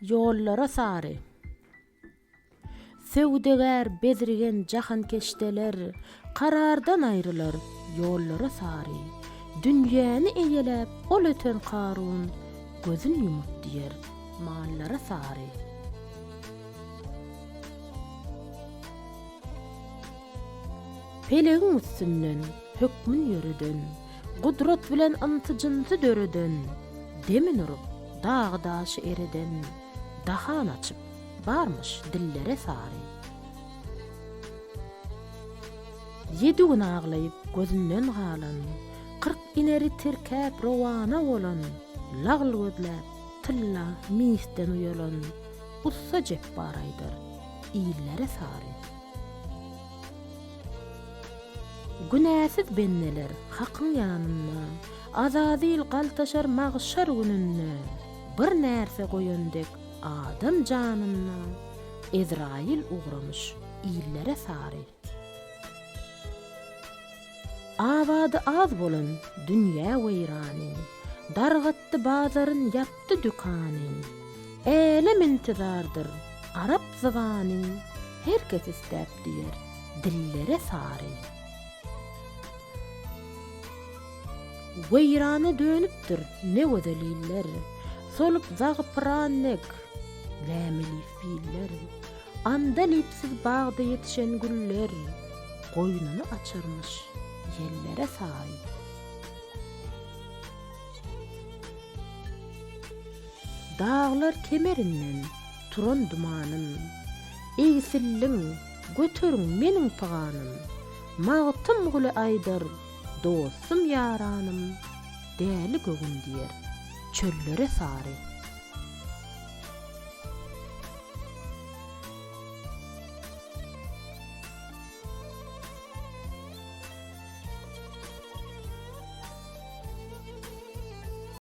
yollara sary. Söwdegär bezirgen jahan keşdeler, karardan ayrılar yollara sary. Dünýäni eýelep ol öten Karun, gözün yumup diýer mallara sary. Pelegin üstünden, hökmün yöreden, gudrat bilen antyjynty döreden, demin urup, dağı daşı ereden, dahan açıp, barmış dillere sary. 7 gün ağlayıp gözünden galan, 40 ineri tirkäp rowana bolan, lagl gözläp, tylla misten uyalan, ussa jep baraýdyr, iyillere sary. Günäsiz benneler hakyň ýanyna, azazil galtaşar magşar gününne, bir närse goýandek adam janyna, Ezrail ugramış iyillere sary. Awady az bolan dünýä weýrany, dargatdy bazaryn ýapdy dükany, elem intizardyr Arap zywany, herkes isläp diýer dillere sary. Weýrany dönüpdir ne gözeliller, solup zagypyrannek, lämeli filler, anda lipsiz bagda yetişen güller, goýnuny açarmış yellere sary. Dağlar kemerinden turan dumanım, eýsilliň götürüň meniň pyganym, magtym güle aýdar dostum yaranım, däli gögün diýer çöllere sary.